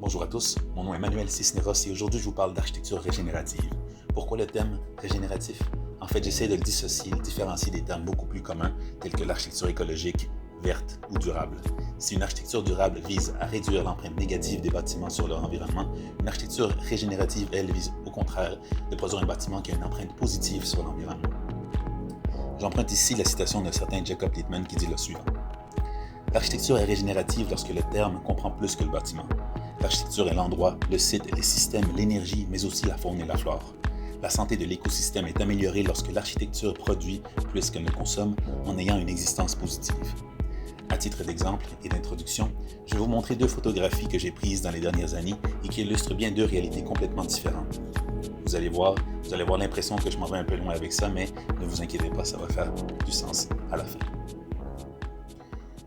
Bonjour à tous, mon nom est Manuel Cisneros et aujourd'hui je vous parle d'architecture régénérative. Pourquoi le terme régénératif? En fait, j'essaie de le dissocier, le différencier des termes beaucoup plus communs tels que l'architecture écologique, verte ou durable. Si une architecture durable vise à réduire l'empreinte négative des bâtiments sur leur environnement, une architecture régénérative, elle, vise au contraire de produire un bâtiment qui a une empreinte positive sur l'environnement. J'emprunte ici la citation d'un certain Jacob Littman qui dit le suivant. L'architecture est régénérative lorsque le terme comprend plus que le bâtiment. L'architecture est l'endroit, le site, les systèmes, l'énergie, mais aussi la faune et la flore. La santé de l'écosystème est améliorée lorsque l'architecture produit plus qu'elle ne consomme en ayant une existence positive. À titre d'exemple et d'introduction, je vais vous montrer deux photographies que j'ai prises dans les dernières années et qui illustrent bien deux réalités complètement différentes. Vous allez voir l'impression que je m'en vais un peu loin avec ça, mais ne vous inquiétez pas, ça va faire du sens à la fin.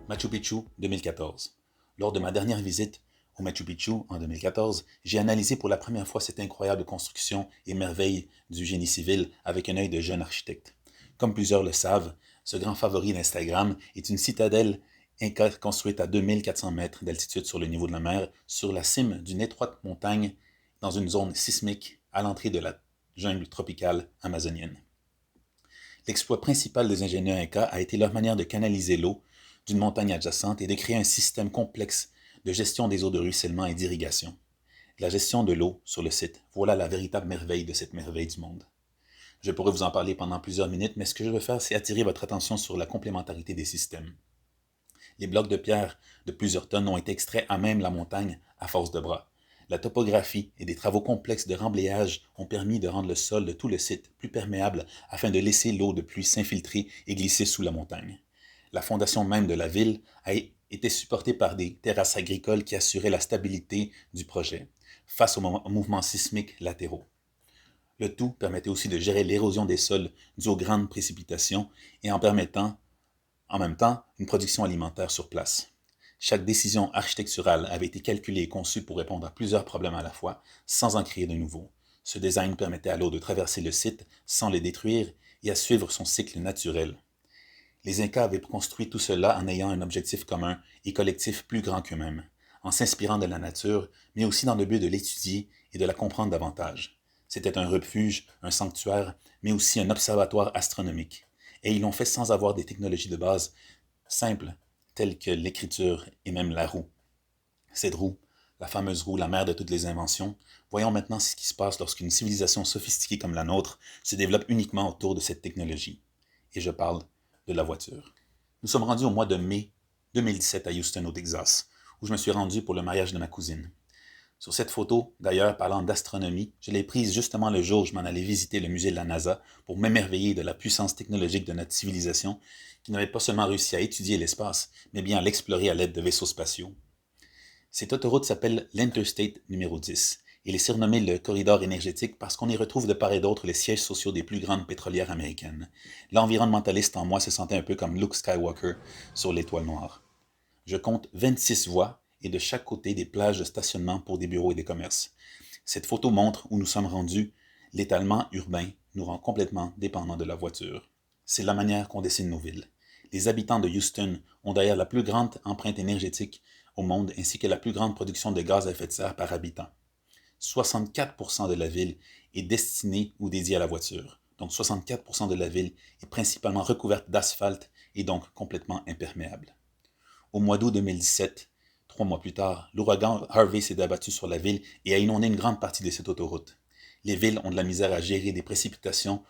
Machu Picchu 2014. Lors de ma dernière visite au Machu Picchu en 2014, j'ai analysé pour la première fois cette incroyable construction et merveille du génie civil avec un œil de jeune architecte. Comme plusieurs le savent, ce grand favori d'Instagram est une citadelle inca construite à 2400 mètres d'altitude sur le niveau de la mer, sur la cime d'une étroite montagne dans une zone sismique à l'entrée de la jungle tropicale amazonienne. L'exploit principal des ingénieurs incas a été leur manière de canaliser l'eau d'une montagne adjacente et de créer un système complexe de gestion des eaux de ruissellement et d'irrigation. La gestion de l'eau sur le site, voilà la véritable merveille de cette merveille du monde. Je pourrais vous en parler pendant plusieurs minutes, mais ce que je veux faire, c'est attirer votre attention sur la complémentarité des systèmes. Les blocs de pierre de plusieurs tonnes ont été extraits à même la montagne à force de bras. La topographie et des travaux complexes de remblayage ont permis de rendre le sol de tout le site plus perméable afin de laisser l'eau de pluie s'infiltrer et glisser sous la montagne. La fondation même de la ville a été supportée par des terrasses agricoles qui assuraient la stabilité du projet face aux mouvements sismiques latéraux. Le tout permettait aussi de gérer l'érosion des sols due aux grandes précipitations et en permettant, en même temps, une production alimentaire sur place. Chaque décision architecturale avait été calculée et conçue pour répondre à plusieurs problèmes à la fois, sans en créer de nouveaux. Ce design permettait à l'eau de traverser le site sans le détruire et à suivre son cycle naturel. Les Incas avaient construit tout cela en ayant un objectif commun et collectif plus grand qu'eux-mêmes, en s'inspirant de la nature, mais aussi dans le but de l'étudier et de la comprendre davantage. C'était un refuge, un sanctuaire, mais aussi un observatoire astronomique. Et ils l'ont fait sans avoir des technologies de base simples, telles que l'écriture et même la roue. Cette roue, la fameuse roue, la mère de toutes les inventions, voyons maintenant ce qui se passe lorsqu'une civilisation sophistiquée comme la nôtre se développe uniquement autour de cette technologie. Et je parle de la voiture. Nous sommes rendus au mois de mai 2017 à Houston, au Texas, où je me suis rendu pour le mariage de ma cousine. Sur cette photo, d'ailleurs, parlant d'astronomie, je l'ai prise justement le jour où je m'en allais visiter le musée de la NASA pour m'émerveiller de la puissance technologique de notre civilisation qui n'avait pas seulement réussi à étudier l'espace, mais bien à l'explorer à l'aide de vaisseaux spatiaux. Cette autoroute s'appelle l'Interstate numéro 10. Il est surnommé le corridor énergétique parce qu'on y retrouve de part et d'autre les sièges sociaux des plus grandes pétrolières américaines. L'environnementaliste en moi se sentait un peu comme Luke Skywalker sur l'étoile noire. Je compte 26 voies et de chaque côté des plages de stationnement pour des bureaux et des commerces. Cette photo montre où nous sommes rendus. L'étalement urbain nous rend complètement dépendants de la voiture. C'est la manière qu'on dessine nos villes. Les habitants de Houston ont d'ailleurs la plus grande empreinte énergétique au monde ainsi que la plus grande production de gaz à effet de serre par habitant. 64% de la ville est destinée ou dédiée à la voiture. Donc 64% de la ville est principalement recouverte d'asphalte et donc complètement imperméable. Au mois d'août 2017, 3 mois plus tard, l'ouragan Harvey s'est abattu sur la ville et a inondé une grande partie de cette autoroute. Les villes ont de la misère à gérer des précipitations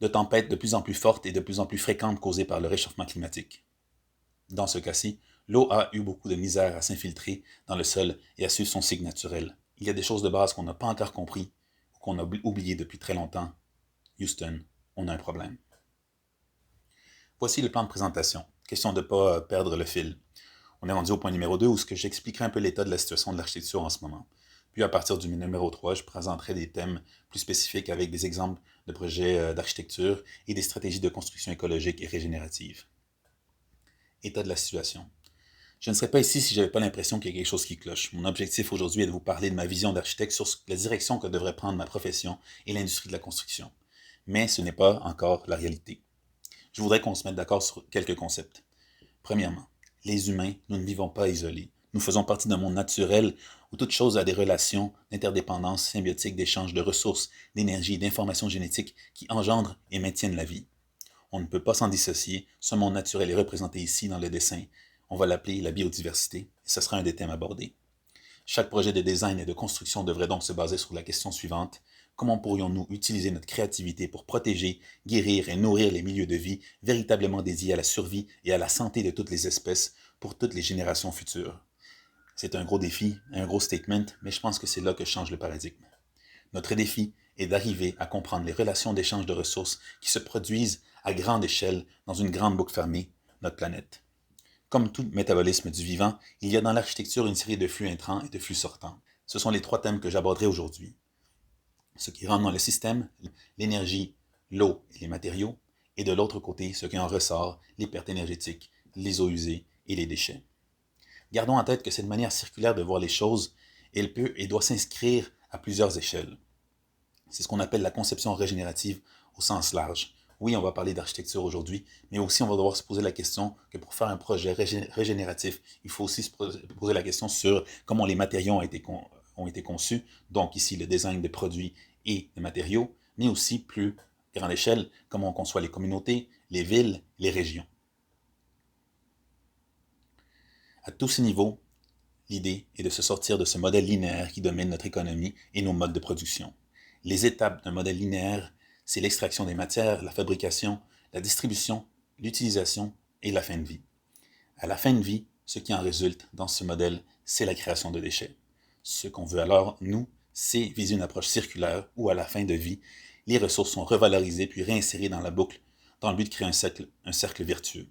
de tempêtes de plus en plus fortes et de plus en plus fréquentes causées par le réchauffement climatique. Dans ce cas-ci, l'eau a eu beaucoup de misère à s'infiltrer dans le sol et à suivre son cycle naturel. Il y a des choses de base qu'on n'a pas encore compris ou qu'on a oubliées depuis très longtemps. Houston, on a un problème. Voici le plan de présentation. Question de ne pas perdre le fil. On est rendu au point numéro 2 où j'expliquerai un peu l'état de la situation de l'architecture en ce moment. Puis à partir du numéro 3, je présenterai des thèmes plus spécifiques avec des exemples de projets d'architecture et des stratégies de construction écologique et régénérative. État de la situation. Je ne serais pas ici si je n'avais pas l'impression qu'il y a quelque chose qui cloche. Mon objectif aujourd'hui est de vous parler de ma vision d'architecte sur la direction que devrait prendre ma profession et l'industrie de la construction. Mais ce n'est pas encore la réalité. Je voudrais qu'on se mette d'accord sur quelques concepts. Premièrement, les humains, nous ne vivons pas isolés. Nous faisons partie d'un monde naturel où toute chose a des relations d'interdépendance symbiotique, d'échange de ressources, d'énergie, d'informations génétiques qui engendrent et maintiennent la vie. On ne peut pas s'en dissocier. Ce monde naturel est représenté ici dans le dessin. On va l'appeler la biodiversité et ce sera un des thèmes abordés. Chaque projet de design et de construction devrait donc se baser sur la question suivante. Comment pourrions-nous utiliser notre créativité pour protéger, guérir et nourrir les milieux de vie véritablement dédiés à la survie et à la santé de toutes les espèces pour toutes les générations futures? C'est un gros défi, un gros statement, mais je pense que c'est là que change le paradigme. Notre défi est d'arriver à comprendre les relations d'échange de ressources qui se produisent à grande échelle dans une grande boucle fermée, notre planète. Comme tout métabolisme du vivant, il y a dans l'architecture une série de flux entrants et de flux sortants. Ce sont les 3 thèmes que j'aborderai aujourd'hui. Ce qui rentre dans le système, l'énergie, l'eau et les matériaux, et de l'autre côté, ce qui en ressort, les pertes énergétiques, les eaux usées et les déchets. Gardons en tête que cette manière circulaire de voir les choses, elle peut et doit s'inscrire à plusieurs échelles. C'est ce qu'on appelle la conception régénérative au sens large. Oui, on va parler d'architecture aujourd'hui, mais aussi on va devoir se poser la question que pour faire un projet régénératif, il faut aussi se poser la question sur comment les matériaux ont été conçus, donc ici le design des produits et des matériaux, mais aussi plus grande échelle, comment on conçoit les communautés, les villes, les régions. À tous ces niveaux, l'idée est de se sortir de ce modèle linéaire qui domine notre économie et nos modes de production. Les étapes d'un modèle linéaire, c'est l'extraction des matières, la fabrication, la distribution, l'utilisation et la fin de vie. À la fin de vie, ce qui en résulte dans ce modèle, c'est la création de déchets. Ce qu'on veut alors, nous, c'est viser une approche circulaire où, à la fin de vie, les ressources sont revalorisées puis réinsérées dans la boucle dans le but de créer un cercle vertueux.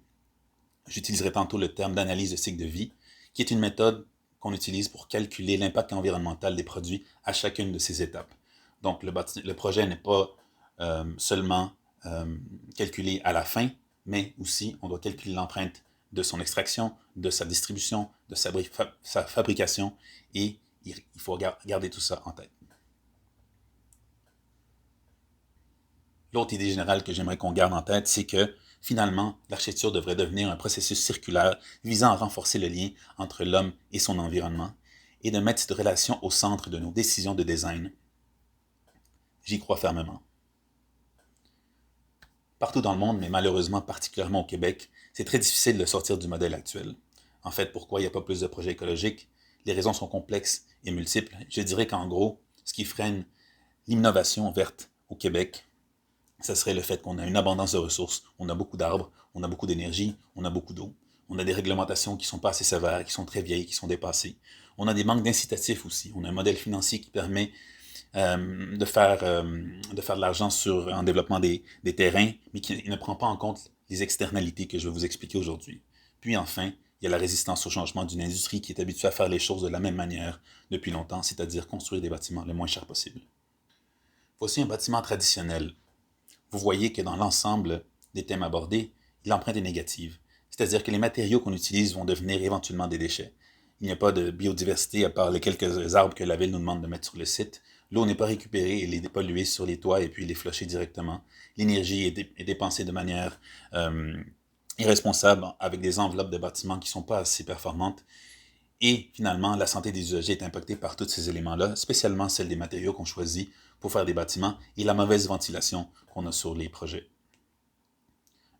J'utiliserai tantôt le terme d'analyse de cycle de vie, qui est une méthode qu'on utilise pour calculer l'impact environnemental des produits à chacune de ces étapes. Donc, le projet n'est pas seulement calculé à la fin, mais aussi on doit calculer l'empreinte de son extraction, de sa distribution, de sa fabrication, et il faut garder tout ça en tête. L'autre idée générale que j'aimerais qu'on garde en tête, c'est que finalement, l'architecture devrait devenir un processus circulaire visant à renforcer le lien entre l'homme et son environnement et de mettre cette relation au centre de nos décisions de design. J'y crois fermement. Partout dans le monde, mais malheureusement particulièrement au Québec, c'est très difficile de sortir du modèle actuel. En fait, pourquoi il n'y a pas plus de projets écologiques? Les raisons sont complexes et multiples. Je dirais qu'en gros, ce qui freine l'innovation verte au Québec, ce serait le fait qu'on a une abondance de ressources, on a beaucoup d'arbres, on a beaucoup d'énergie, on a beaucoup d'eau. On a des réglementations qui ne sont pas assez sévères, qui sont très vieilles, qui sont dépassées. On a des manques d'incitatifs aussi. On a un modèle financier qui permet de faire de l'argent en développement des terrains, mais qui ne prend pas en compte les externalités que je vais vous expliquer aujourd'hui. Puis enfin, il y a la résistance au changement d'une industrie qui est habituée à faire les choses de la même manière depuis longtemps, c'est-à-dire construire des bâtiments le moins cher possible. Voici un bâtiment traditionnel. Vous voyez que dans l'ensemble des thèmes abordés, l'empreinte est négative. C'est-à-dire que les matériaux qu'on utilise vont devenir éventuellement des déchets. Il n'y a pas de biodiversité à part les quelques arbres que la ville nous demande de mettre sur le site. L'eau n'est pas récupérée et elle est dépolluée sur les toits et puis elle est flushée directement. L'énergie est dépensée de manière irresponsable avec des enveloppes de bâtiments qui ne sont pas assez performantes. Et finalement, la santé des usagers est impactée par tous ces éléments-là, spécialement celle des matériaux qu'on choisit pour faire des bâtiments et la mauvaise ventilation qu'on a sur les projets.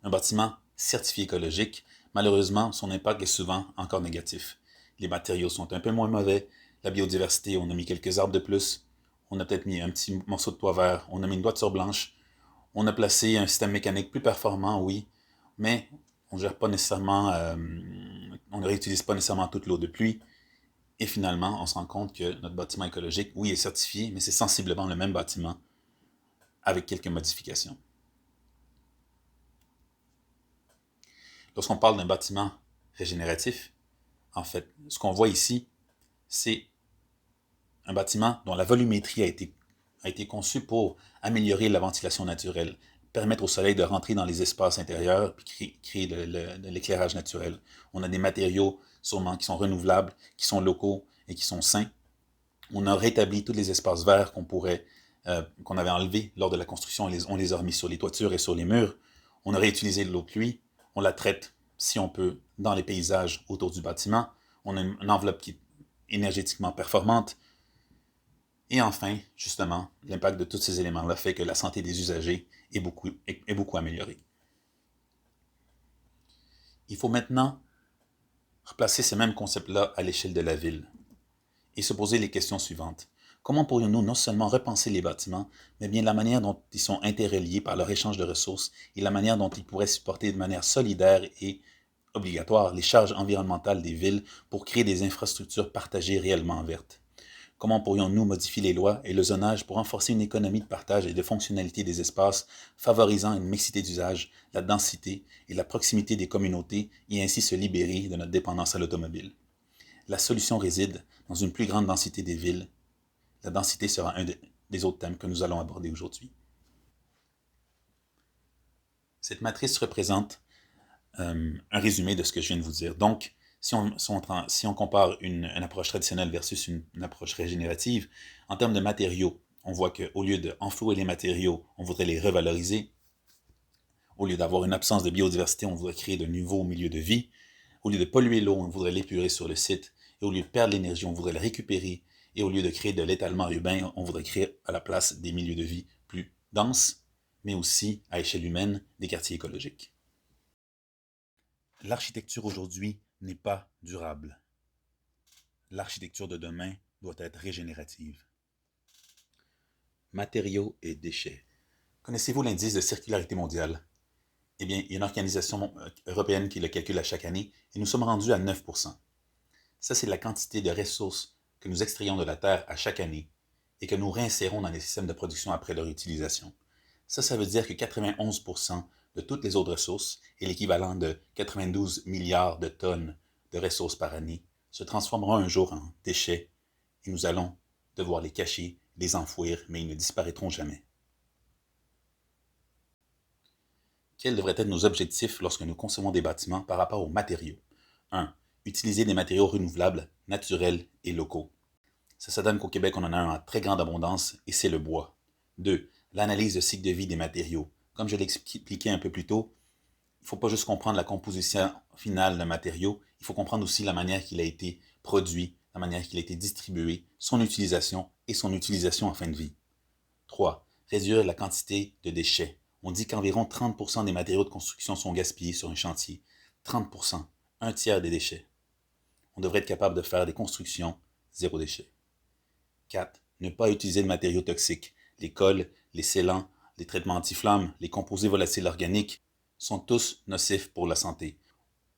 Un bâtiment certifié écologique, malheureusement, son impact est souvent encore négatif. Les matériaux sont un peu moins mauvais, la biodiversité, on a mis quelques arbres de plus, on a peut-être mis un petit morceau de toit vert, on a mis une toiture blanche, on a placé un système mécanique plus performant, oui, mais on gère pas nécessairement, on ne réutilise pas nécessairement toute l'eau de pluie. Et finalement, on se rend compte que notre bâtiment écologique, oui, est certifié, mais c'est sensiblement le même bâtiment avec quelques modifications. Lorsqu'on parle d'un bâtiment régénératif, en fait, ce qu'on voit ici, c'est un bâtiment dont la volumétrie a été conçue pour améliorer la ventilation naturelle, permettre au soleil de rentrer dans les espaces intérieurs et créer de l'éclairage naturel. On a des matériaux sûrement qui sont renouvelables, qui sont locaux et qui sont sains. On a rétabli tous les espaces verts qu'on avait enlevés lors de la construction. On les a remis sur les toitures et sur les murs. On a réutilisé l'eau de pluie. On la traite, si on peut, dans les paysages autour du bâtiment. On a une enveloppe qui est énergétiquement performante. Et enfin, justement, l'impact de tous ces éléments-là fait que la santé des usagers est beaucoup améliorée. Il faut maintenant replacer ce même concept-là à l'échelle de la ville et se poser les questions suivantes. Comment pourrions-nous non seulement repenser les bâtiments, mais bien la manière dont ils sont interreliés par leur échange de ressources et la manière dont ils pourraient supporter de manière solidaire et obligatoire les charges environnementales des villes pour créer des infrastructures partagées réellement vertes? Comment pourrions-nous modifier les lois et le zonage pour renforcer une économie de partage et de fonctionnalité des espaces, favorisant une mixité d'usage, la densité et la proximité des communautés et ainsi se libérer de notre dépendance à l'automobile? La solution réside dans une plus grande densité des villes. La densité sera un des autres thèmes que nous allons aborder aujourd'hui. Cette matrice représente un résumé de ce que je viens de vous dire. Donc, si on compare une approche traditionnelle versus une approche régénérative, en termes de matériaux, on voit qu'au lieu d'enflouer les matériaux, on voudrait les revaloriser. Au lieu d'avoir une absence de biodiversité, on voudrait créer de nouveaux milieux de vie. Au lieu de polluer l'eau, on voudrait l'épurer sur le site. Et au lieu de perdre l'énergie, on voudrait la récupérer. Et au lieu de créer de l'étalement urbain, on voudrait créer à la place des milieux de vie plus denses, mais aussi, à échelle humaine, des quartiers écologiques. L'architecture aujourd'hui n'est pas durable. L'architecture de demain doit être régénérative. Matériaux et déchets. Connaissez-vous l'indice de circularité mondiale? Eh bien, il y a une organisation européenne qui le calcule à chaque année et nous sommes rendus à 9%. Ça, c'est la quantité de ressources que nous extrayons de la Terre à chaque année et que nous réinsérons dans les systèmes de production après leur utilisation. Ça veut dire que 91% de toutes les autres ressources et l'équivalent de 92 milliards de tonnes de ressources par année se transformeront un jour en déchets et nous allons devoir les cacher, les enfouir, mais ils ne disparaîtront jamais. Quels devraient être nos objectifs lorsque nous concevons des bâtiments par rapport aux matériaux? 1. Utiliser des matériaux renouvelables, naturels et locaux. Ça donne qu'au Québec, on en a un en très grande abondance et c'est le bois. 2. L'analyse de cycle de vie des matériaux. Comme je l'expliquais un peu plus tôt, il ne faut pas juste comprendre la composition finale d'un matériau, il faut comprendre aussi la manière qu'il a été produit, la manière qu'il a été distribué, son utilisation et son utilisation en fin de vie. 3. Réduire la quantité de déchets. On dit qu'environ 30% des matériaux de construction sont gaspillés sur un chantier. 30%, un tiers des déchets. On devrait être capable de faire des constructions zéro déchet. 4. Ne pas utiliser de matériaux toxiques. Les cols, les scellants, les traitements anti-flammes, les composés volatiles organiques sont tous nocifs pour la santé.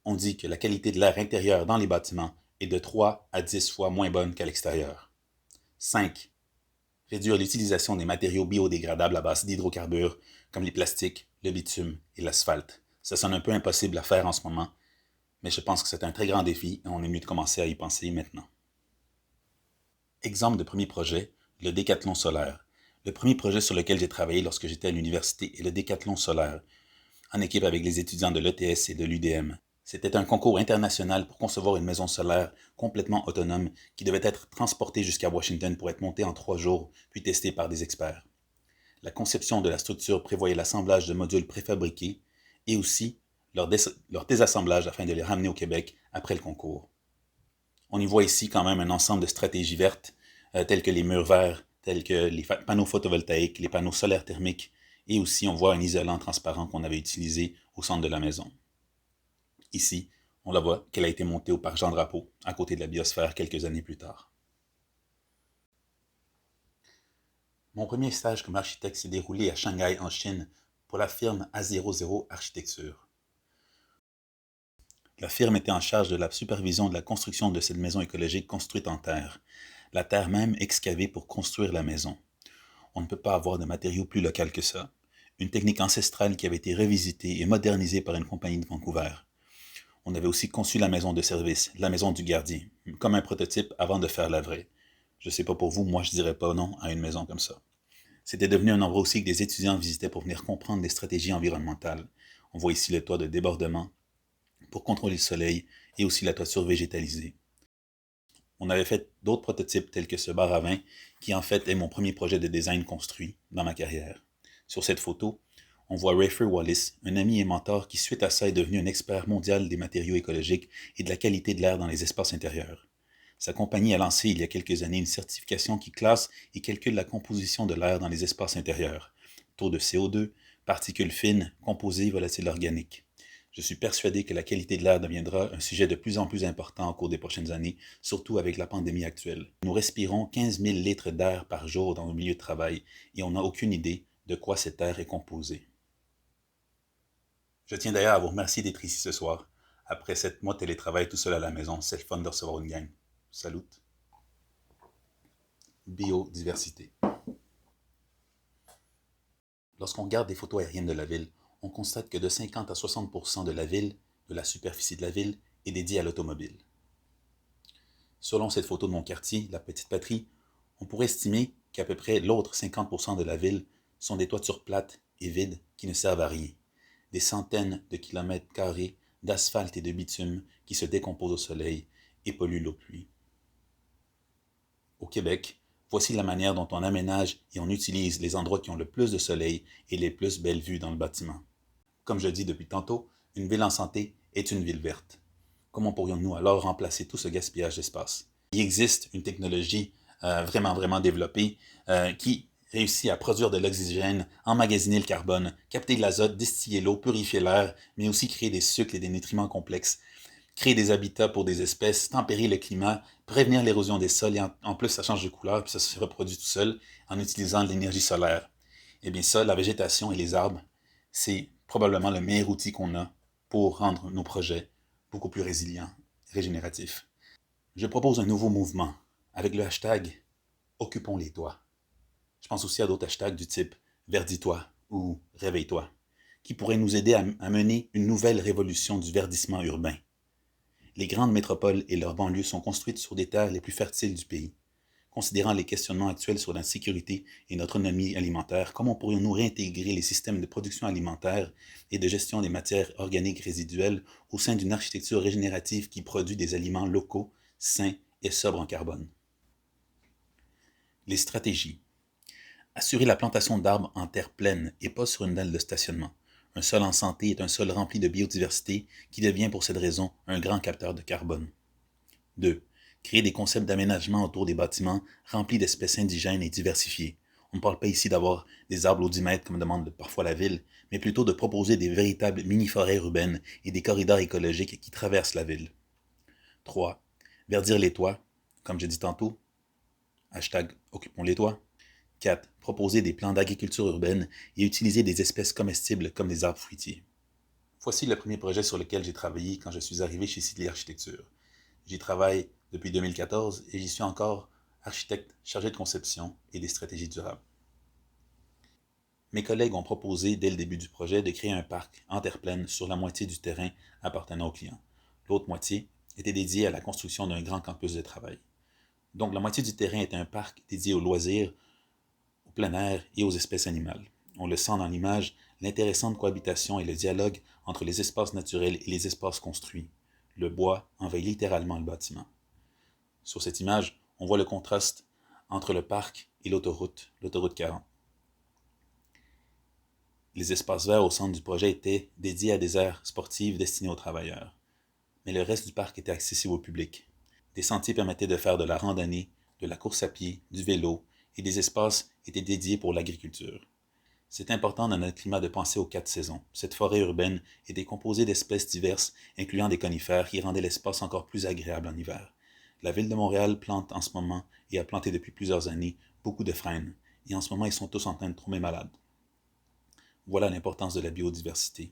On dit que la qualité de l'air intérieur dans les bâtiments est de 3 à 10 fois moins bonne qu'à l'extérieur. 5. Réduire l'utilisation des matériaux biodégradables à base d'hydrocarbures comme les plastiques, le bitume et l'asphalte. Ça sonne un peu impossible à faire en ce moment, mais je pense que c'est un très grand défi et on est mieux de commencer à y penser maintenant. Exemple de premier projet, le décathlon solaire. Le premier projet sur lequel j'ai travaillé lorsque j'étais à l'université est le décathlon solaire, en équipe avec les étudiants de l'ETS et de l'UDM. C'était un concours international pour concevoir une maison solaire complètement autonome qui devait être transportée jusqu'à Washington pour être montée en 3 jours, puis testée par des experts. La conception de la structure prévoyait l'assemblage de modules préfabriqués et aussi leur désassemblage afin de les ramener au Québec après le concours. On y voit ici quand même un ensemble de stratégies vertes, telles que les murs verts, tels que les panneaux photovoltaïques, les panneaux solaires thermiques, et aussi on voit un isolant transparent qu'on avait utilisé au centre de la maison. Ici, on la voit qu'elle a été montée au parc Jean-Drapeau, à côté de la biosphère quelques années plus tard. Mon premier stage comme architecte s'est déroulé à Shanghai, en Chine, pour la firme A00 Architecture. La firme était en charge de la supervision de la construction de cette maison écologique construite en terre, la terre même excavée pour construire la maison. On ne peut pas avoir de matériaux plus local que ça. Une technique ancestrale qui avait été revisitée et modernisée par une compagnie de Vancouver. On avait aussi conçu la maison de service, la maison du gardien, comme un prototype avant de faire la vraie. Je sais pas pour vous, moi je dirais pas non à une maison comme ça. C'était devenu un endroit aussi que des étudiants visitaient pour venir comprendre les stratégies environnementales. On voit ici le toit de débordement pour contrôler le soleil et aussi la toiture végétalisée. On avait fait d'autres prototypes tels que ce bar à vin qui en fait est mon premier projet de design construit dans ma carrière. Sur cette photo, on voit Rafer Wallace, un ami et mentor qui suite à ça est devenu un expert mondial des matériaux écologiques et de la qualité de l'air dans les espaces intérieurs. Sa compagnie a lancé il y a quelques années une certification qui classe et calcule la composition de l'air dans les espaces intérieurs, taux de CO2, particules fines, composés, volatiles organiques. Je suis persuadé que la qualité de l'air deviendra un sujet de plus en plus important au cours des prochaines années, surtout avec la pandémie actuelle. Nous respirons 15 000 litres d'air par jour dans nos milieux de travail et on n'a aucune idée de quoi cet air est composé. Je tiens d'ailleurs à vous remercier d'être ici ce soir. Après 7 mois de télétravail tout seul à la maison, c'est le fun de recevoir une gang. Salut. Biodiversité. Lorsqu'on regarde des photos aériennes de la ville, on constate que de 50 à 60% de la ville, de la superficie de la ville, est dédiée à l'automobile. Selon cette photo de mon quartier, la Petite Patrie, on pourrait estimer qu'à peu près l'autre 50% de la ville sont des toitures plates et vides qui ne servent à rien. Des centaines de kilomètres carrés d'asphalte et de bitume qui se décomposent au soleil et polluent l'eau de pluie. Au Québec, voici la manière dont on aménage et on utilise les endroits qui ont le plus de soleil et les plus belles vues dans le bâtiment. Comme je dis depuis tantôt, une ville en santé est une ville verte. Comment pourrions-nous alors remplacer tout ce gaspillage d'espace? Il existe une technologie vraiment développée qui réussit à produire de l'oxygène, emmagasiner le carbone, capter de l'azote, distiller l'eau, purifier l'air, mais aussi créer des sucres et des nutriments complexes, créer des habitats pour des espèces, tempérer le climat, prévenir l'érosion des sols, et en plus ça change de couleur, puis ça se reproduit tout seul en utilisant de l'énergie solaire. Eh bien ça, la végétation et les arbres, c'est probablement le meilleur outil qu'on a pour rendre nos projets beaucoup plus résilients, régénératifs. Je propose un nouveau mouvement avec le hashtag Occupons les toits. Je pense aussi à d'autres hashtags du type Verdis-toi ou Réveille-toi, qui pourraient nous aider à mener une nouvelle révolution du verdissement urbain. Les grandes métropoles et leurs banlieues sont construites sur des terres les plus fertiles du pays. Considérant les questionnements actuels sur la sécurité et notre autonomie alimentaire, comment pourrions-nous réintégrer les systèmes de production alimentaire et de gestion des matières organiques résiduelles au sein d'une architecture régénérative qui produit des aliments locaux, sains et sobres en carbone? Les stratégies. Assurer la plantation d'arbres en terre pleine et pas sur une dalle de stationnement. Un sol en santé est un sol rempli de biodiversité qui devient pour cette raison un grand capteur de carbone. 2. Créer des concepts d'aménagement autour des bâtiments remplis d'espèces indigènes et diversifiées. On ne parle pas ici d'avoir des arbres au 10 mètres comme demande parfois la ville, mais plutôt de proposer des véritables mini-forêts urbaines et des corridors écologiques qui traversent la ville. 3. Verdir les toits, comme j'ai dit tantôt. Hashtag Occupons les toits. 4. Proposer des plans d'agriculture urbaine et utiliser des espèces comestibles comme des arbres fruitiers. Voici le premier projet sur lequel j'ai travaillé quand je suis arrivé chez Sidley Architecture. J'y travaille depuis 2014 et j'y suis encore architecte chargé de conception et des stratégies durables. Mes collègues ont proposé dès le début du projet de créer un parc en terre pleine sur la moitié du terrain appartenant aux clients. L'autre moitié était dédiée à la construction d'un grand campus de travail. Donc la moitié du terrain était un parc dédié aux loisirs, au plein air et aux espèces animales. On le sent dans l'image, l'intéressante cohabitation et le dialogue entre les espaces naturels et les espaces construits. Le bois envahit littéralement le bâtiment. Sur cette image, on voit le contraste entre le parc et l'autoroute 40. Les espaces verts au centre du projet étaient dédiés à des aires sportives destinées aux travailleurs. Mais le reste du parc était accessible au public. Des sentiers permettaient de faire de la randonnée, de la course à pied, du vélo, et des espaces étaient dédiés pour l'agriculture. C'est important dans notre climat de penser aux 4 saisons. Cette forêt urbaine était composée d'espèces diverses, incluant des conifères, qui rendaient l'espace encore plus agréable en hiver. La ville de Montréal plante en ce moment, et a planté depuis plusieurs années, beaucoup de frênes, et en ce moment ils sont tous en train de tomber malades. Voilà l'importance de la biodiversité.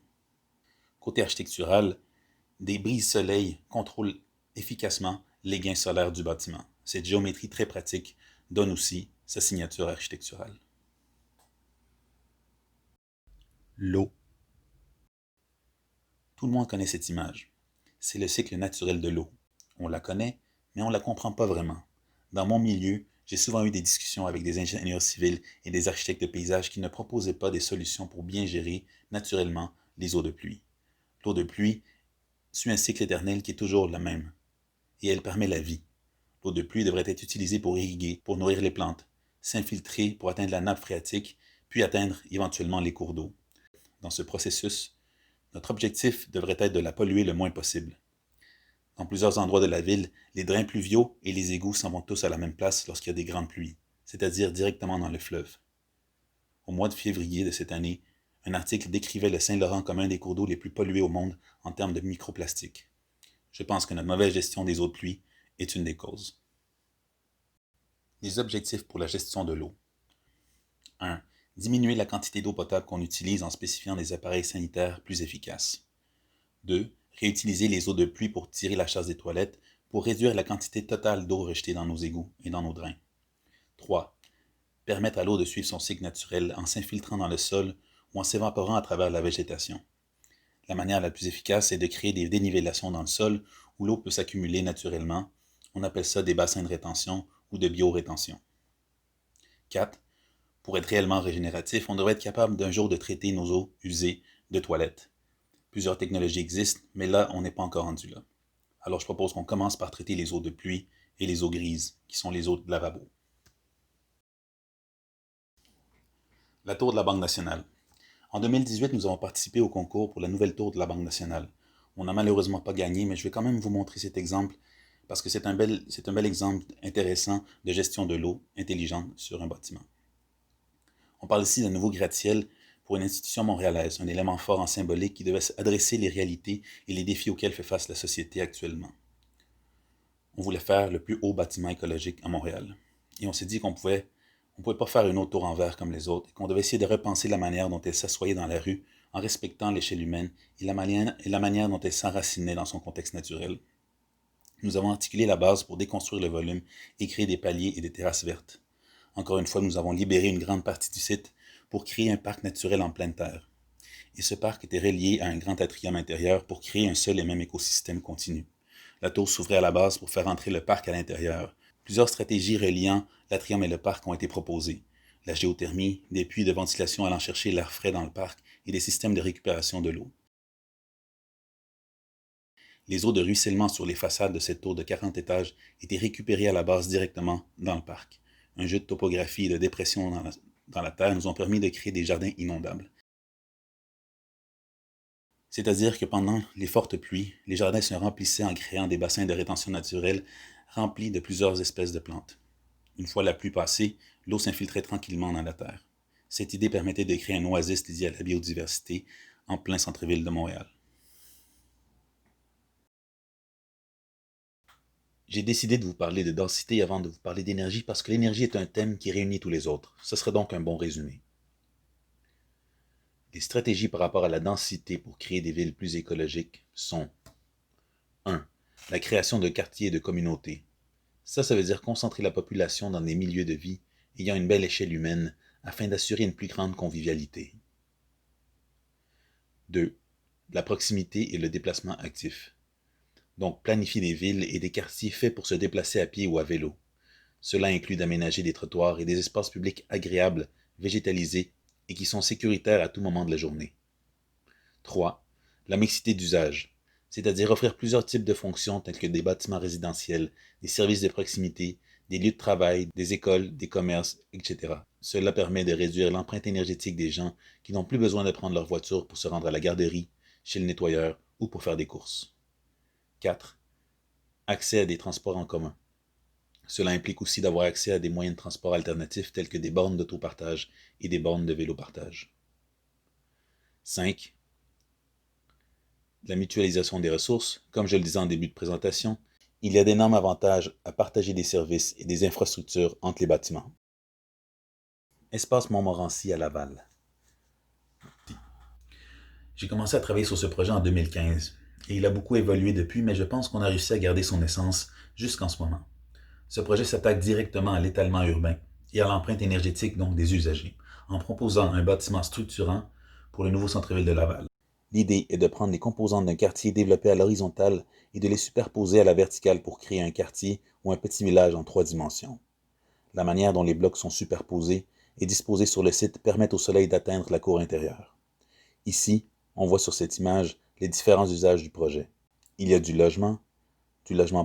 Côté architectural, des brises-soleil contrôlent efficacement les gains solaires du bâtiment. Cette géométrie très pratique donne aussi sa signature architecturale. L'eau. Tout le monde connaît cette image. C'est le cycle naturel de l'eau. On la connaît, mais on ne la comprend pas vraiment. Dans mon milieu, j'ai souvent eu des discussions avec des ingénieurs civils et des architectes de paysage qui ne proposaient pas des solutions pour bien gérer naturellement les eaux de pluie. L'eau de pluie suit un cycle éternel qui est toujours le même, et elle permet la vie. L'eau de pluie devrait être utilisée pour irriguer, pour nourrir les plantes, s'infiltrer pour atteindre la nappe phréatique, puis atteindre éventuellement les cours d'eau. Dans ce processus, notre objectif devrait être de la polluer le moins possible. Dans plusieurs endroits de la ville, les drains pluviaux et les égouts s'en vont tous à la même place lorsqu'il y a des grandes pluies, c'est-à-dire directement dans le fleuve. Au mois de février de cette année, un article décrivait le Saint-Laurent comme un des cours d'eau les plus pollués au monde en termes de microplastiques. Je pense que notre mauvaise gestion des eaux de pluie est une des causes. Les objectifs pour la gestion de l'eau. 1. Diminuer la quantité d'eau potable qu'on utilise en spécifiant des appareils sanitaires plus efficaces. 2. Réutiliser les eaux de pluie pour tirer la chasse des toilettes pour réduire la quantité totale d'eau rejetée dans nos égouts et dans nos drains. 3. Permettre à l'eau de suivre son cycle naturel en s'infiltrant dans le sol ou en s'évaporant à travers la végétation. La manière la plus efficace est de créer des dénivellations dans le sol où l'eau peut s'accumuler naturellement. On appelle ça des bassins de rétention ou de biorétention. 4. Pour être réellement régénératif, on devrait être capable d'un jour de traiter nos eaux usées de toilettes. Plusieurs technologies existent, mais là, on n'est pas encore rendu là. Alors je propose qu'on commence par traiter les eaux de pluie et les eaux grises, qui sont les eaux de lavabo. La tour de la Banque nationale. En 2018, nous avons participé au concours pour la nouvelle tour de la Banque nationale. On n'a malheureusement pas gagné, mais je vais quand même vous montrer cet exemple parce que c'est un bel exemple intéressant de gestion de l'eau intelligente sur un bâtiment. On parle ici d'un nouveau gratte-ciel pour une institution montréalaise, un élément fort en symbolique qui devait adresser les réalités et les défis auxquels fait face la société actuellement. On voulait faire le plus haut bâtiment écologique à Montréal. Et on s'est dit qu'on pouvait pas faire une autre tour en verre comme les autres, et qu'on devait essayer de repenser la manière dont elle s'assoyait dans la rue en respectant l'échelle humaine et la manière dont elle s'enracinait dans son contexte naturel. Nous avons articulé la base pour déconstruire le volume et créer des paliers et des terrasses vertes. Encore une fois, nous avons libéré une grande partie du site pour créer un parc naturel en pleine terre. Et ce parc était relié à un grand atrium intérieur pour créer un seul et même écosystème continu. La tour s'ouvrait à la base pour faire entrer le parc à l'intérieur. Plusieurs stratégies reliant l'atrium et le parc ont été proposées. La géothermie, des puits de ventilation allant chercher l'air frais dans le parc et des systèmes de récupération de l'eau. Les eaux de ruissellement sur les façades de cette tour de 40 étages étaient récupérées à la base directement dans le parc. Un jeu de topographie et de dépression dans la terre nous ont permis de créer des jardins inondables. C'est-à-dire que pendant les fortes pluies, les jardins se remplissaient en créant des bassins de rétention naturels remplis de plusieurs espèces de plantes. Une fois la pluie passée, l'eau s'infiltrait tranquillement dans la terre. Cette idée permettait de créer un oasis dédié à la biodiversité en plein centre-ville de Montréal. J'ai décidé de vous parler de densité avant de vous parler d'énergie parce que l'énergie est un thème qui réunit tous les autres. Ce serait donc un bon résumé. Les stratégies par rapport à la densité pour créer des villes plus écologiques sont 1. La création de quartiers et de communautés. Ça veut dire concentrer la population dans des milieux de vie ayant une belle échelle humaine afin d'assurer une plus grande convivialité. 2. La proximité et le déplacement actif. Donc planifier des villes et des quartiers faits pour se déplacer à pied ou à vélo. Cela inclut d'aménager des trottoirs et des espaces publics agréables, végétalisés et qui sont sécuritaires à tout moment de la journée. 3. La mixité d'usage, c'est-à-dire offrir plusieurs types de fonctions telles que des bâtiments résidentiels, des services de proximité, des lieux de travail, des écoles, des commerces, etc. Cela permet de réduire l'empreinte énergétique des gens qui n'ont plus besoin de prendre leur voiture pour se rendre à la garderie, chez le nettoyeur ou pour faire des courses. 4. Accès à des transports en commun. Cela implique aussi d'avoir accès à des moyens de transport alternatifs tels que des bornes d'autopartage et des bornes de vélopartage. 5. La mutualisation des ressources. Comme je le disais en début de présentation, il y a d'énormes avantages à partager des services et des infrastructures entre les bâtiments. Espace Montmorency à Laval. J'ai commencé à travailler sur ce projet en 2015 et il a beaucoup évolué depuis, mais je pense qu'on a réussi à garder son essence jusqu'en ce moment. Ce projet s'attaque directement à l'étalement urbain et à l'empreinte énergétique donc des usagers, en proposant un bâtiment structurant pour le nouveau centre-ville de Laval. L'idée est de prendre les composantes d'un quartier développé à l'horizontale et de les superposer à la verticale pour créer un quartier ou un petit village en 3 dimensions. La manière dont les blocs sont superposés et disposés sur le site permet au soleil d'atteindre la cour intérieure. Ici, on voit sur cette image les différents usages du projet. Il y a du logement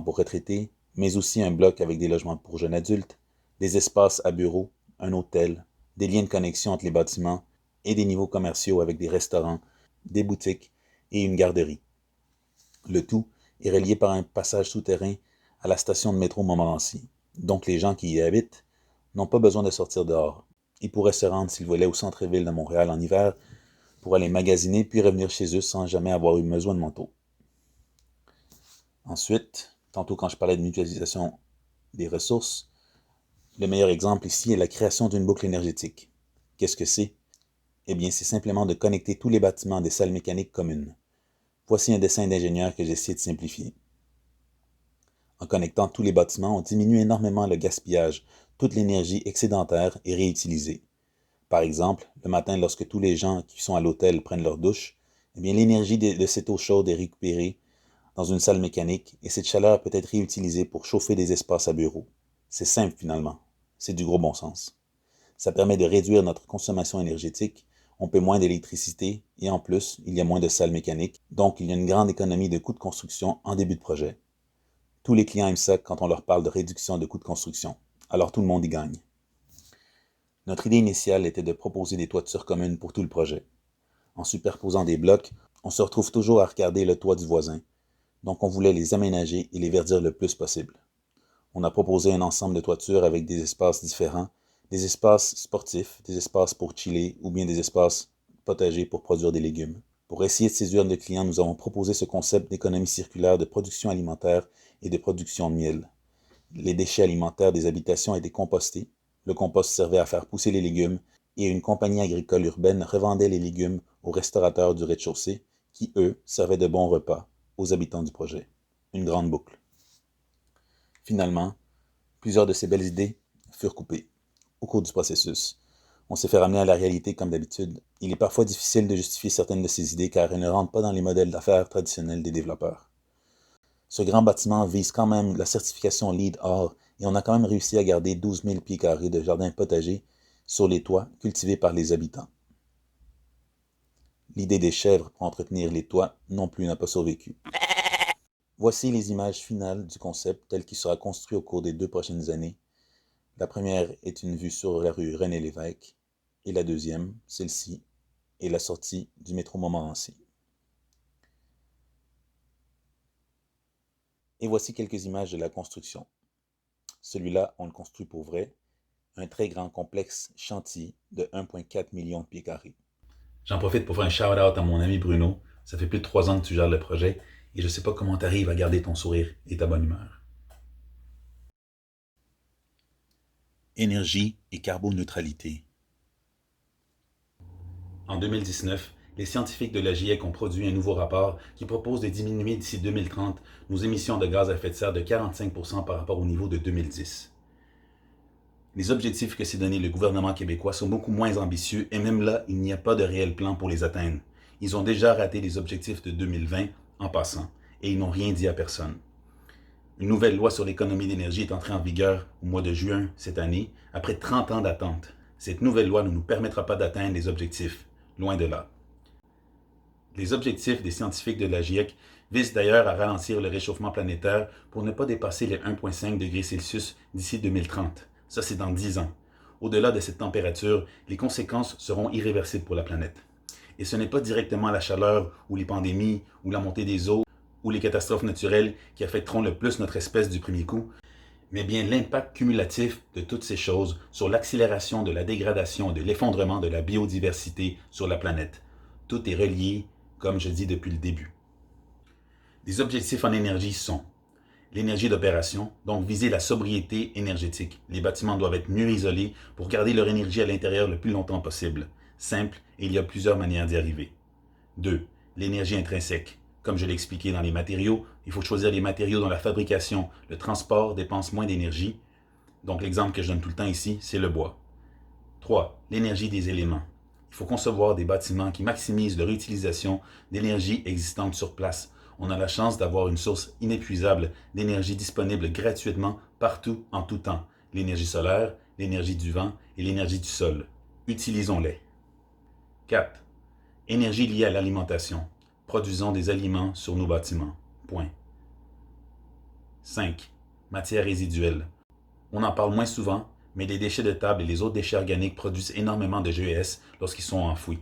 pour retraités, mais aussi un bloc avec des logements pour jeunes adultes, des espaces à bureaux, un hôtel, des liens de connexion entre les bâtiments et des niveaux commerciaux avec des restaurants, des boutiques et une garderie. Le tout est relié par un passage souterrain à la station de métro Montmorency. Donc les gens qui y habitent n'ont pas besoin de sortir dehors. Ils pourraient se rendre s'ils voulaient au centre-ville de Montréal en hiver pour aller magasiner puis revenir chez eux sans jamais avoir eu besoin de manteau. Ensuite, tantôt quand je parlais de mutualisation des ressources, le meilleur exemple ici est la création d'une boucle énergétique. Qu'est-ce que c'est? Eh bien, c'est simplement de connecter tous les bâtiments à des salles mécaniques communes. Voici un dessin d'ingénieur que j'ai essayé de simplifier. En connectant tous les bâtiments, on diminue énormément le gaspillage. Toute l'énergie excédentaire est réutilisée. Par exemple, le matin, lorsque tous les gens qui sont à l'hôtel prennent leur douche, eh bien, l'énergie de cette eau chaude est récupérée dans une salle mécanique et cette chaleur peut être réutilisée pour chauffer des espaces à bureaux. C'est simple finalement. C'est du gros bon sens. Ça permet de réduire notre consommation énergétique, on paie moins d'électricité et en plus, il y a moins de salles mécaniques, donc il y a une grande économie de coûts de construction en début de projet. Tous les clients aiment ça quand on leur parle de réduction de coûts de construction, alors tout le monde y gagne. Notre idée initiale était de proposer des toitures communes pour tout le projet. En superposant des blocs, on se retrouve toujours à regarder le toit du voisin, donc on voulait les aménager et les verdir le plus possible. On a proposé un ensemble de toitures avec des espaces différents, des espaces sportifs, des espaces pour chiller ou bien des espaces potagers pour produire des légumes. Pour essayer de séduire nos clients, nous avons proposé ce concept d'économie circulaire de production alimentaire et de production de miel. Les déchets alimentaires des habitations étaient compostés, le compost servait à faire pousser les légumes et une compagnie agricole urbaine revendait les légumes aux restaurateurs du rez-de-chaussée qui, eux, servaient de bons repas aux habitants du projet. Une grande boucle. Finalement, plusieurs de ces belles idées furent coupées au cours du processus. On s'est fait ramener à la réalité comme d'habitude. Il est parfois difficile de justifier certaines de ces idées car elles ne rentrent pas dans les modèles d'affaires traditionnels des développeurs. Ce grand bâtiment vise quand même la certification LEED Or et on a quand même réussi à garder 12 000 pieds carrés de jardins potagers sur les toits cultivés par les habitants. L'idée des chèvres pour entretenir les toits non plus n'a pas survécu. Voici les images finales du concept tel qu'il sera construit au cours des 2 prochaines années. La première est une vue sur la rue René-Lévesque et la deuxième, celle-ci, est la sortie du métro Montmorency. Et voici quelques images de la construction. Celui-là, on le construit pour vrai. Un très grand complexe chantier de 1,4 million de pieds carrés. J'en profite pour faire un shout-out à mon ami Bruno. Ça fait plus de 3 ans que tu gères le projet et je sais pas comment tu arrives à garder ton sourire et ta bonne humeur. Énergie et carboneutralité. En 2019, les scientifiques de la GIEC ont produit un nouveau rapport qui propose de diminuer d'ici 2030 nos émissions de gaz à effet de serre de 45% par rapport au niveau de 2010. Les objectifs que s'est donné le gouvernement québécois sont beaucoup moins ambitieux et même là, il n'y a pas de réel plan pour les atteindre. Ils ont déjà raté les objectifs de 2020 en passant et ils n'ont rien dit à personne. Une nouvelle loi sur l'économie d'énergie est entrée en vigueur au mois de juin cette année, après 30 ans d'attente. Cette nouvelle loi ne nous permettra pas d'atteindre les objectifs, loin de là. Les objectifs des scientifiques de la GIEC visent d'ailleurs à ralentir le réchauffement planétaire pour ne pas dépasser les 1,5 degrés Celsius d'ici 2030. Ça, c'est dans 10 ans. Au-delà de cette température, les conséquences seront irréversibles pour la planète. Et ce n'est pas directement la chaleur ou les pandémies ou la montée des eaux ou les catastrophes naturelles qui affecteront le plus notre espèce du premier coup, mais bien l'impact cumulatif de toutes ces choses sur l'accélération de la dégradation et de l'effondrement de la biodiversité sur la planète. Tout est relié, comme je dis depuis le début. Les objectifs en énergie sont l'énergie d'opération, donc viser la sobriété énergétique. Les bâtiments doivent être mieux isolés pour garder leur énergie à l'intérieur le plus longtemps possible. Simple, et il y a plusieurs manières d'y arriver. 2. L'énergie intrinsèque. Comme je l'ai expliqué dans les matériaux, il faut choisir les matériaux dont la fabrication, le transport dépense moins d'énergie. Donc l'exemple que je donne tout le temps ici, c'est le bois. 3. L'énergie des éléments. Il faut concevoir des bâtiments qui maximisent leur utilisation d'énergie existante sur place. On a la chance d'avoir une source inépuisable d'énergie disponible gratuitement partout en tout temps. L'énergie solaire, l'énergie du vent et l'énergie du sol. Utilisons-les. 4. Énergie liée à l'alimentation. Produisons des aliments sur nos bâtiments. Point. 5. Matières résiduelles. On en parle moins souvent, Mais les déchets de table et les autres déchets organiques produisent énormément de GES lorsqu'ils sont enfouis.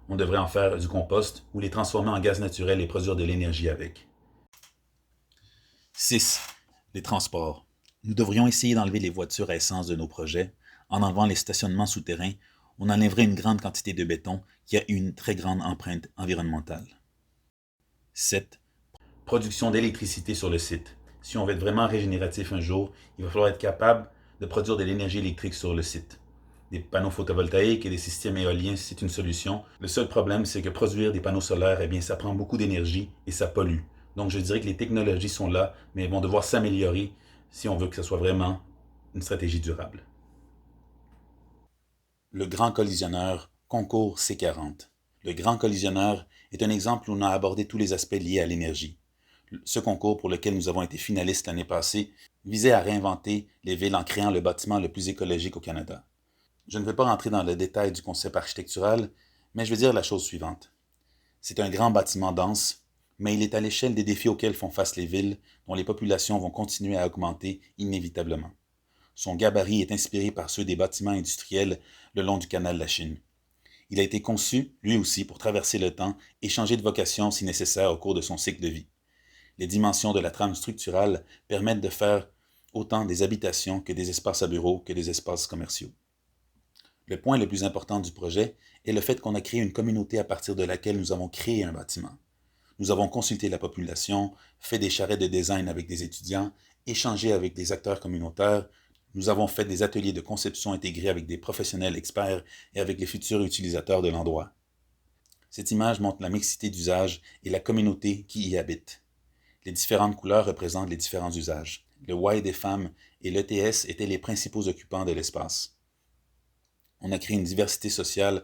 On devrait en faire du compost ou les transformer en gaz naturel et produire de l'énergie avec. 6. Les transports. Nous devrions essayer d'enlever les voitures à essence de nos projets. En enlevant les stationnements souterrains, on enlèverait une grande quantité de béton qui a une très grande empreinte environnementale. 7. Production d'électricité sur le site. Si on veut être vraiment régénératif un jour, il va falloir être capable de produire de l'énergie électrique sur le site. Des panneaux photovoltaïques et des systèmes éoliens, c'est une solution. Le seul problème, c'est que produire des panneaux solaires, eh bien, ça prend beaucoup d'énergie et ça pollue. Donc, je dirais que les technologies sont là, mais elles vont devoir s'améliorer si on veut que ce soit vraiment une stratégie durable. Le Grand Collisionneur, concours C40. Le Grand Collisionneur est un exemple où on a abordé tous les aspects liés à l'énergie. Ce concours, pour lequel nous avons été finalistes l'année passée, visait à réinventer les villes en créant le bâtiment le plus écologique au Canada. Je ne vais pas rentrer dans le détail du concept architectural, mais je vais dire la chose suivante. C'est un grand bâtiment dense, mais il est à l'échelle des défis auxquels font face les villes, dont les populations vont continuer à augmenter inévitablement. Son gabarit est inspiré par ceux des bâtiments industriels le long du canal de la Chine. Il a été conçu, lui aussi, pour traverser le temps et changer de vocation si nécessaire au cours de son cycle de vie. Les dimensions de la trame structurale permettent de faire autant des habitations que des espaces à bureaux que des espaces commerciaux. Le point le plus important du projet est le fait qu'on a créé une communauté à partir de laquelle nous avons créé un bâtiment. Nous avons consulté la population, fait des charrettes de design avec des étudiants, échangé avec des acteurs communautaires, nous avons fait des ateliers de conception intégrés avec des professionnels experts et avec les futurs utilisateurs de l'endroit. Cette image montre la mixité d'usage et la communauté qui y habite. Les différentes couleurs représentent les différents usages. Le Y des femmes et l'ETS étaient les principaux occupants de l'espace. On a créé une diversité sociale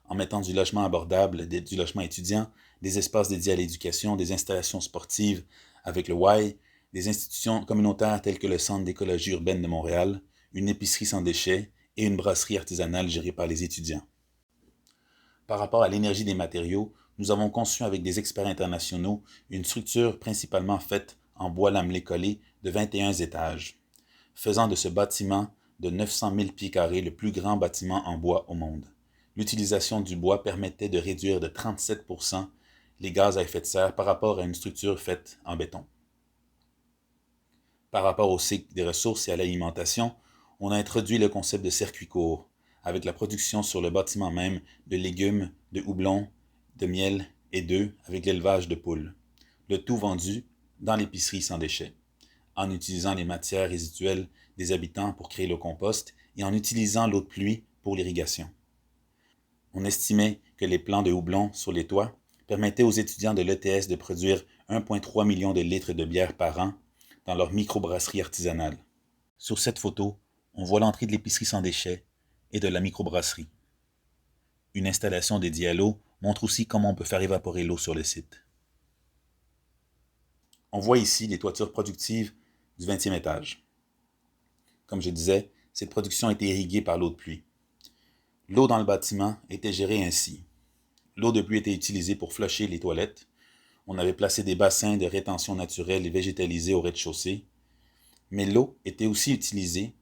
en mettant du logement abordable, du logement étudiant, des espaces dédiés à l'éducation, des installations sportives avec le Y, des institutions communautaires telles que le Centre d'écologie urbaine de Montréal, une épicerie sans déchets et une brasserie artisanale gérée par les étudiants. Par rapport à l'énergie des matériaux, nous avons conçu avec des experts internationaux une structure principalement faite en bois lamelé collé de 21 étages, faisant de ce bâtiment de 900 000 pieds carrés le plus grand bâtiment en bois au monde. L'utilisation du bois permettait de réduire de 37% les gaz à effet de serre par rapport à une structure faite en béton. Par rapport au cycle des ressources et à l'alimentation, on a introduit le concept de circuit court, avec la production sur le bâtiment même de légumes, de houblon, de miel et d'œufs avec l'élevage de poules. Le tout vendu dans l'épicerie sans déchets, en utilisant les matières résiduelles des habitants pour créer le compost et en utilisant l'eau de pluie pour l'irrigation. On estimait que les plants de houblon sur les toits permettaient aux étudiants de l'ETS de produire 1,3 million de litres de bière par an dans leur microbrasserie artisanale. Sur cette photo, on voit l'entrée de l'épicerie sans déchets et de la microbrasserie. Une installation dédiée à l'eau montre aussi comment on peut faire évaporer l'eau sur le site. On voit ici les toitures productives du 20e étage. Comme je disais, cette production était irriguée par l'eau de pluie. L'eau dans le bâtiment était gérée ainsi. L'eau de pluie était utilisée pour flusher les toilettes. On avait placé des bassins de rétention naturelle et végétalisés au rez-de-chaussée. Mais l'eau était aussi utilisée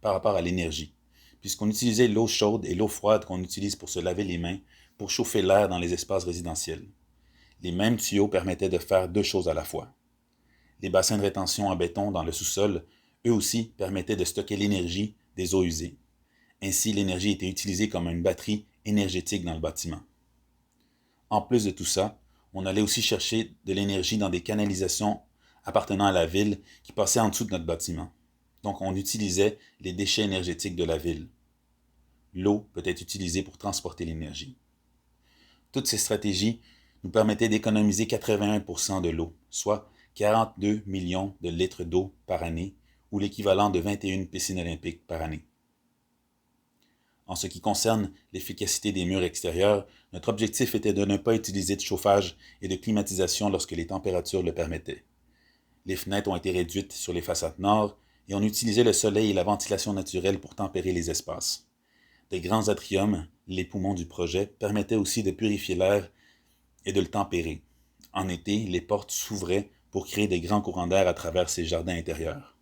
par rapport à l'énergie, puisqu'on utilisait l'eau chaude et l'eau froide qu'on utilise pour se laver les mains pour chauffer l'air dans les espaces résidentiels. Les mêmes tuyaux permettaient de faire deux choses à la fois. Les bassins de rétention en béton dans le sous-sol, eux aussi, permettaient de stocker l'énergie des eaux usées. Ainsi, l'énergie était utilisée comme une batterie énergétique dans le bâtiment. En plus de tout ça, on allait aussi chercher de l'énergie dans des canalisations appartenant à la ville qui passaient en dessous de notre bâtiment. Donc, on utilisait les déchets énergétiques de la ville. L'eau peut être utilisée pour transporter l'énergie. Toutes ces stratégies nous permettaient d'économiser 81% de l'eau, soit 42 millions de litres d'eau par année, ou l'équivalent de 21 piscines olympiques par année. En ce qui concerne l'efficacité des murs extérieurs, notre objectif était de ne pas utiliser de chauffage et de climatisation lorsque les températures le permettaient. Les fenêtres ont été réduites sur les façades nord et on utilisait le soleil et la ventilation naturelle pour tempérer les espaces. Des grands atriums, les poumons du projet, permettaient aussi de purifier l'air et de le tempérer. En été, les portes s'ouvraient pour créer des grands courants d'air à travers ces jardins intérieurs.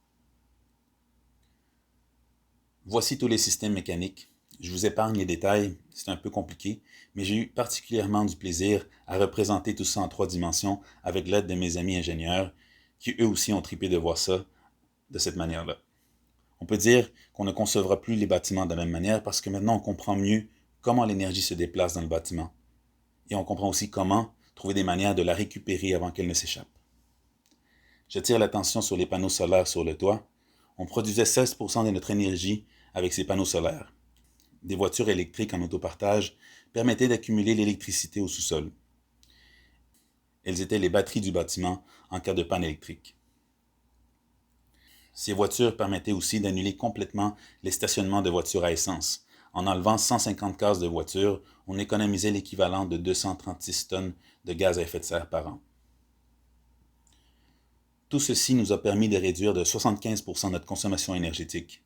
Voici tous les systèmes mécaniques. Je vous épargne les détails, c'est un peu compliqué, mais j'ai eu particulièrement du plaisir à représenter tout ça en 3 dimensions avec l'aide de mes amis ingénieurs, qui eux aussi ont tripé de voir ça de cette manière-là. On peut dire qu'on ne concevra plus les bâtiments de la même manière parce que maintenant on comprend mieux comment l'énergie se déplace dans le bâtiment. Et on comprend aussi comment trouver des manières de la récupérer avant qu'elle ne s'échappe. J'attire l'attention sur les panneaux solaires sur le toit. On produisait 16% de notre énergie avec ces panneaux solaires. Des voitures électriques en autopartage permettaient d'accumuler l'électricité au sous-sol. Elles étaient les batteries du bâtiment en cas de panne électrique. Ces voitures permettaient aussi d'annuler complètement les stationnements de voitures à essence. En enlevant 150 cases de voitures, on économisait l'équivalent de 236 tonnes de gaz à effet de serre par an. Tout ceci nous a permis de réduire de 75% notre consommation énergétique.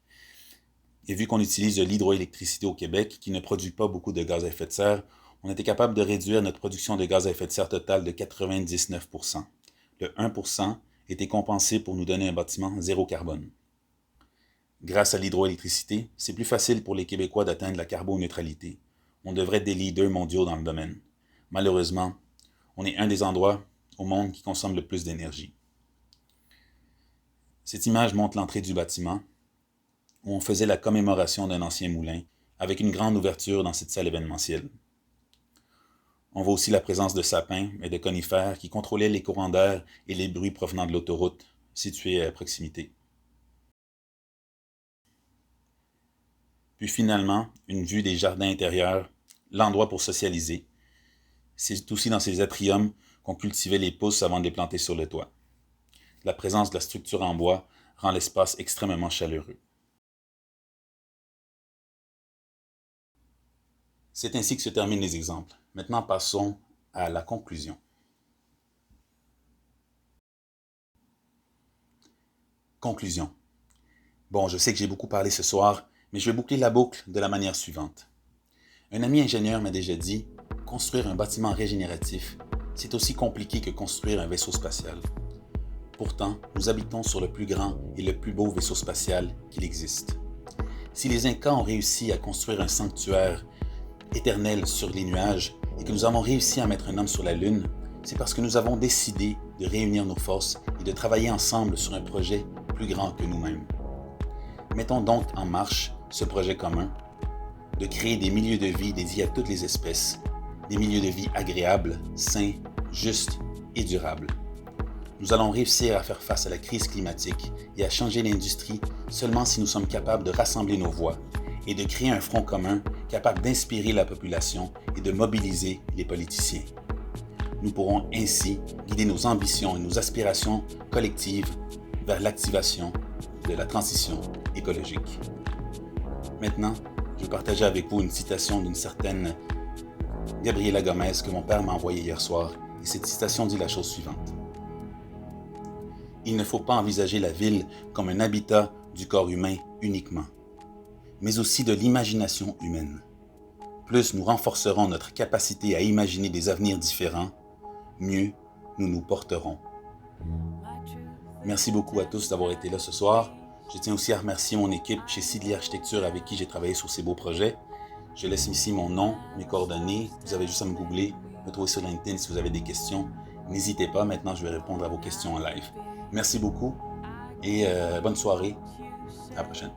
Et vu qu'on utilise de l'hydroélectricité au Québec, qui ne produit pas beaucoup de gaz à effet de serre, on était capable de réduire notre production de gaz à effet de serre totale de 99%. Le 1% était compensé pour nous donner un bâtiment zéro carbone. Grâce à l'hydroélectricité, c'est plus facile pour les Québécois d'atteindre la carboneutralité. On devrait être des leaders mondiaux dans le domaine. Malheureusement, on est un des endroits au monde qui consomme le plus d'énergie. Cette image montre l'entrée du bâtiment, où on faisait la commémoration d'un ancien moulin, avec une grande ouverture dans cette salle événementielle. On voit aussi la présence de sapins et de conifères qui contrôlaient les courants d'air et les bruits provenant de l'autoroute, située à proximité. Puis finalement, une vue des jardins intérieurs, l'endroit pour socialiser. C'est aussi dans ces atriums qu'on cultivait les pousses avant de les planter sur le toit. La présence de la structure en bois rend l'espace extrêmement chaleureux. C'est ainsi que se terminent les exemples. Maintenant, passons à la conclusion. Conclusion. Bon, je sais que j'ai beaucoup parlé ce soir, mais je vais boucler la boucle de la manière suivante. Un ami ingénieur m'a déjà dit, construire un bâtiment régénératif, c'est aussi compliqué que construire un vaisseau spatial. Pourtant, nous habitons sur le plus grand et le plus beau vaisseau spatial qu'il existe. Si les Incas ont réussi à construire un sanctuaire éternel sur les nuages et que nous avons réussi à mettre un homme sur la Lune, c'est parce que nous avons décidé de réunir nos forces et de travailler ensemble sur un projet plus grand que nous-mêmes. Mettons donc en marche ce projet commun de créer des milieux de vie dédiés à toutes les espèces, des milieux de vie agréables, sains, justes et durables. Nous allons réussir à faire face à la crise climatique et à changer l'industrie seulement si nous sommes capables de rassembler nos voix et de créer un front commun capable d'inspirer la population et de mobiliser les politiciens. Nous pourrons ainsi guider nos ambitions et nos aspirations collectives vers l'activation de la transition écologique. Maintenant, je vais partager avec vous une citation d'une certaine Gabriela Gomez que mon père m'a envoyée hier soir, et cette citation dit la chose suivante. Il ne faut pas envisager la ville comme un habitat du corps humain uniquement, mais aussi de l'imagination humaine. Plus nous renforcerons notre capacité à imaginer des avenirs différents, mieux nous nous porterons. Merci beaucoup à tous d'avoir été là ce soir. Je tiens aussi à remercier mon équipe chez Sidley Architecture avec qui j'ai travaillé sur ces beaux projets. Je laisse ici mon nom, mes coordonnées. Vous avez juste à me googler, me trouver sur LinkedIn si vous avez des questions. N'hésitez pas, maintenant je vais répondre à vos questions en live. Merci beaucoup et bonne soirée. À la prochaine.